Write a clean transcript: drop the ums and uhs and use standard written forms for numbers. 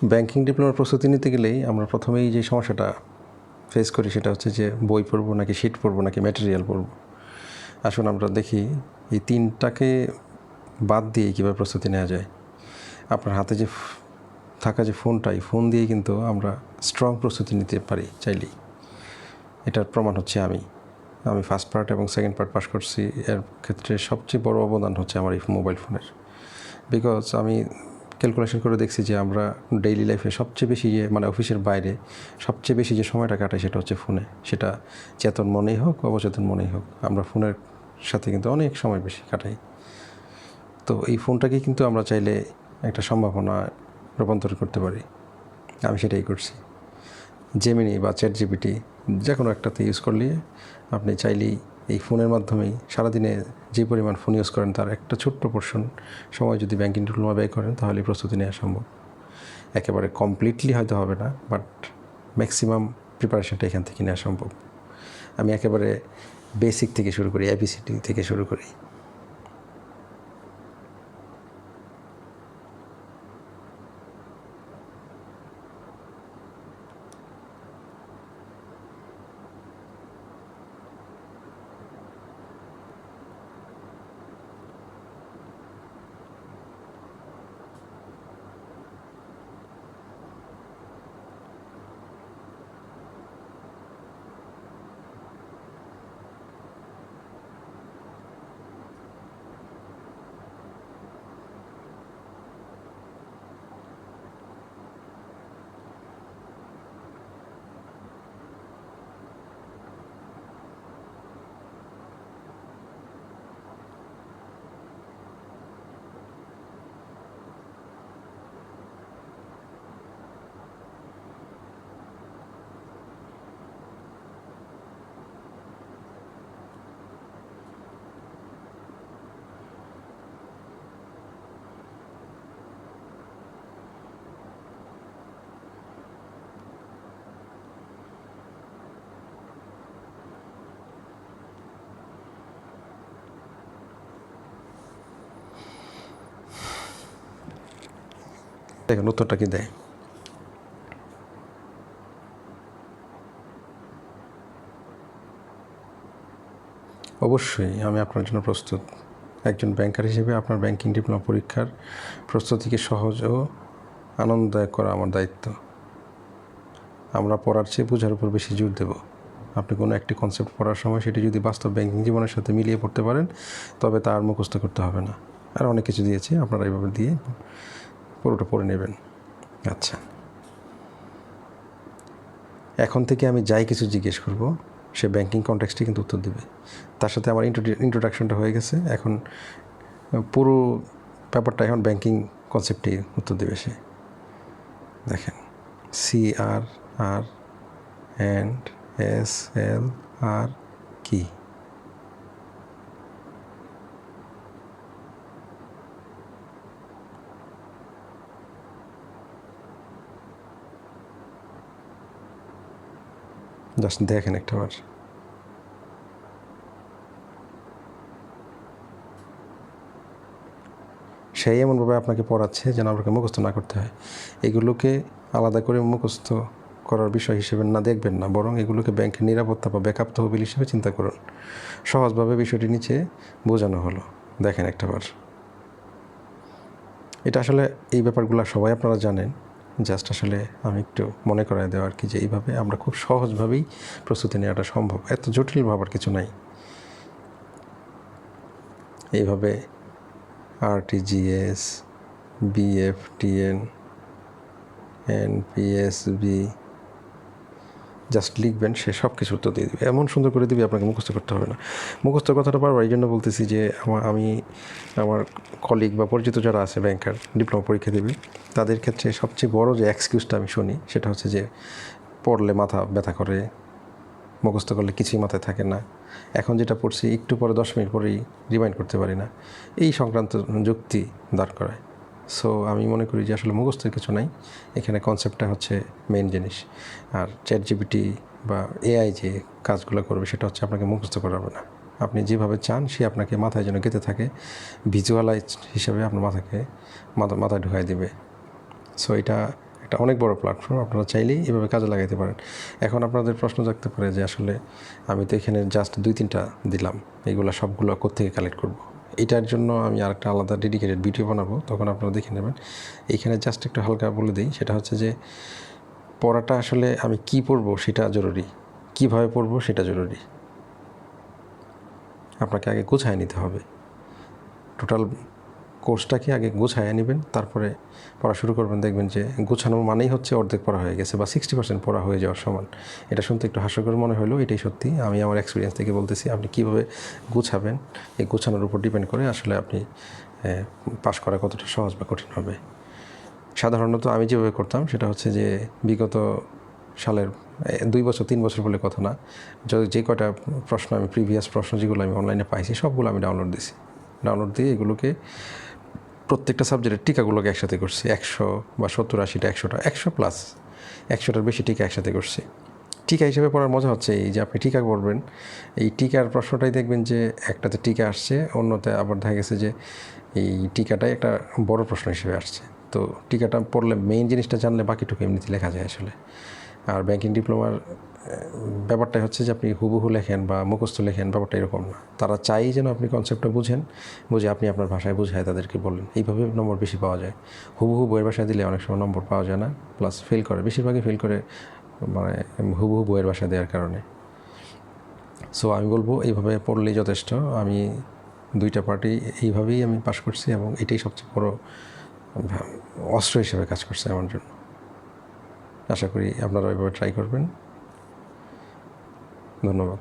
Banking ডিপ্লোমার প্রস্তুতি নিতে গেলেই আমরা প্রথমেই যে সমস্যাটা ফেস করি সেটা হচ্ছে যে বই পড়বো নাকি শিট পড়বো নাকি ম্যাটেরিয়াল পড়বো। আসুন আমরা দেখি এই তিনটাকে বাদ দিয়ে কীভাবে প্রস্তুতি নেওয়া যায়। আপনার হাতে যে থাকা যে ফোনটা, এই ফোন দিয়েই কিন্তু আমরা স্ট্রং প্রস্তুতি নিতে পারি চাইলেই। এটার প্রমাণ হচ্ছে আমি ফার্স্ট পার্ট এবং সেকেন্ড পার্ট পাস করছি। এর ক্ষেত্রে সবচেয়ে বড় অবদান হচ্ছে আমার এই মোবাইল ফোনের। বিকজ আমি ক্যালকুলেশন করে দেখছি যে আমরা ডেইলি লাইফে সবচেয়ে বেশি যে অফিসের বাইরে সবচেয়ে বেশি যে সময়টা কাটাই সেটা হচ্ছে ফোনে। সেটা চেতন মনেই হোক অবচেতন মনেই হোক, আমরা ফোনের সাথে কিন্তু অনেক সময় বেশি কাটাই। তো এই ফোনটাকে কিন্তু আমরা চাইলে একটা সম্ভাবনা রূপান্তর করতে পারি। আমি সেটাই করছি। জেমিনি বা চ্যাটজিপিটি যে কোনো একটাতে ইউজ করলে আপনি চাইলেই এই ফোনের মাধ্যমেই সারাদিনে যে পরিমাণ ফোন ইউজ করেন তার একটা ছোট্ট পোর্শন সময় যদি ব্যাংকিং ডিপ্লোমা ব্যয় করেন তাহলে প্রস্তুতি নেওয়া সম্ভব। একেবারে কমপ্লিটলি হয়তো হবে না, বাট ম্যাক্সিমাম প্রিপারেশনটা এখান থেকে নেওয়া সম্ভব। আমি একেবারে বেসিক থেকে শুরু করি, ABCD থেকে শুরু করি। দেখুন উত্তরটা কি দেয়। অবশ্যই আমি আপনার জন্য প্রস্তুত। একজন ব্যাংকার হিসেবে আপনার ব্যাংকিং ডিপ্লোমা পরীক্ষার প্রস্তুতিকে সহজ ও আনন্দদায়ক করা আমার দায়িত্ব। আমরা পড়ার চেয়ে বোঝার উপর বেশি জোর দেব। আপনি কোনো একটি কনসেপ্ট পড়ার সময় সেটি যদি বাস্তব ব্যাংকিং জীবনের সাথে মিলিয়ে পড়তে পারেন তবে তা আর মুখস্থ করতে হবে না। আর অনেক কিছু দিয়েছি, আপনারা এইভাবে দিয়ে পুরোটা পড়ে নেবেন। আচ্ছা, এখন থেকে আমি যাই কিছু জিজ্ঞেস করব সে ব্যাংকিং কনটেক্সটে কিন্তু উত্তর দেবে। তার সাথে আমার ইন্ট্রোডাকশনটা হয়ে গেছে, এখন পুরো ব্যাপারটা এখন ব্যাংকিং কনসেপ্টেই উত্তর দেবে সে। দেখেন, CRR and SLR কি? জাস্ট দেখেন একটাবার। সেই এমনভাবে আপনাকে পড়াচ্ছে যেন আপনাকে মুখস্থ না করতে হয়। এগুলোকে আলাদা করে মুখস্থ করার বিষয় হিসেবে না দেখবেন না, বরং এগুলোকে ব্যাংকের নিরাপত্তা বা ব্যাকআপ তহবিল হিসেবে চিন্তা করুন। সহজভাবে বিষয়টি নিচে বোঝানো হলো, দেখেন একটাবার। এটা আসলে এই ব্যাপারগুলো সবাই আপনারা জানেন, জাস্ট আসলে আমি একটু মনে করাই দেওয়া আর কি, যে এইভাবে আমরা খুব সহজভাবেই প্রস্তুতি নেওয়াটা সম্ভব, এত জটিল ভাবার কিছু নাই। এইভাবে RTGS, BFTN, NPSB জাস্ট লিখবেন, সে সব কিছু উত্তর দিয়ে দেবে, এমন সুন্দর করে দিবি আপনাকে মুখস্থ করতে হবে না। মুখস্থ কথাটা বারবার এই জন্য বলতেছি যে আমি আমার কলিগ বা পরিচিত যারা আছে ব্যাংকার ডিপ্লোমা পরীক্ষা দেবে, তাদের ক্ষেত্রে সবচেয়ে বড় যে এক্সকিউজটা আমি শুনি সেটা হচ্ছে যে পড়লে মাথা ব্যথা করে, মুখস্থ করলে কিছুই মাথায় থাকে না, এখন যেটা পড়ছি একটু পরে 10 মিনিট পরেই রিমাইন্ড করতে পারি না, এই সংক্রান্ত যুক্তি দাঁড় করায়। সো আমি মনে করি যে আসলে মুখস্থের কিছু নাই, এখানে কনসেপ্টটা হচ্ছে মেইন জিনিস। আর চ্যাটজিপিটি বা AI যে কাজগুলো করবে সেটা হচ্ছে আপনাকে মুখস্থ করাবে না, আপনি যেভাবে চান সে আপনাকে মাথায় যেন গেঁথে থাকে, ভিজুয়ালাইজ হিসেবে আপনার মাথায় ঢুকাই দেবে। সো এটা এটা অনেক বড় প্ল্যাটফর্ম, আপনারা চাইলেই এভাবে কাজে লাগাতে পারেন। এখন আপনাদের প্রশ্ন জাগতে পারে যে আসলে আমি তো এখানে জাস্ট 2-3টা দিলাম, এগুলো সবগুলো কোত্থেকে কালেক্ট করব। এটার জন্য আমি আরেকটা আলাদা ডেডিকেটেড ভিডিও বানাবো, তখন আপনারা দেখে নেবেন। এইখানে জাস্ট একটু হালকা বলে দিই, সেটা হচ্ছে যে পড়াটা আসলে আমি কি পড়বো সেটা জরুরি, কিভাবে পড়বো সেটা জরুরি। আপনাকে আগে গুছায় নিতে হবে, টোটাল কোর্সটাকে আগে গুছায় নেবেন, তারপরে পড়া শুরু করবেন। দেখবেন যে গুছানো মানেই হচ্ছে অর্ধেক পড়া হয়ে গেছে বা 60% পড়া হয়ে যাওয়ার সমান। এটা শুনতে একটু হাস্যকর মনে হলেও এটাই সত্যি। আমি আমার এক্সপিরিয়েন্স থেকে বলতেছি, আপনি কীভাবে গুছাবেন এই গুছানোর উপর ডিপেন্ড করে আসলে আপনি পাশ করা কতটা সহজ বা কঠিন হবে। সাধারণত আমি যেভাবে করতাম সেটা হচ্ছে যে বিগত সালের 2 বছর 3 বছর বলে কথা না, যে কয়টা প্রশ্ন আমি প্রিভিয়াস প্রশ্ন যেগুলো আমি অনলাইনে পাইছি সবগুলো আমি ডাউনলোড দিয়ে এগুলোকে প্রত্যেকটা সাবজেক্টের টিকাগুলোকে একসাথে করছি। 100 বা 70-80টা, 100টা, 100+, 100টার বেশি টিকা একসাথে করছি। টিকা হিসেবে পড়ার মজা হচ্ছে এই যে আপনি টিকা পড়বেন, এই টিকার প্রশ্নটাই দেখবেন যে একটাতে টিকা আসছে, অন্যতে আবার দেখা গেছে যে এই টিকাটাই একটা বড় প্রশ্ন হিসেবে আসছে। তো টিকাটা পড়লে মেইন জিনিসটা জানলে বাকিটুকু এমনিতে লেখা যায় আসলে। আর ব্যাংকিং ডিপ্লোমার ব্যাপারটা হচ্ছে যে আপনি হুবহু লেখেন বা মুখস্থ লেখেন, ব্যাপারটা এরকম না। তারা চাই যেন আপনি কনসেপ্টটা বুঝেন, বুঝে আপনি আপনার ভাষায় বুঝায় তাদেরকে বলেন। এইভাবে নম্বর বেশি পাওয়া যায়। হুবহু বইয়ের ভাষায় দিলে অনেক সময় নম্বর পাওয়া যায় না, প্লাস ফেল করে, বেশিরভাগই ফেল করে মানে হুবহু বইয়ের ভাষায় দেওয়ার কারণে। সো আমি বলবো এইভাবে পড়লেই যথেষ্ট। আমি 2টা পার্টি এইভাবেই আমি পাশ করছি এবং এটাই সবচেয়ে বড় অস্ত্র হিসেবে কাজ করছে আমার জন্য। আশা করি আপনারা এভাবে ট্রাই করবেন। ধন্যবাদ।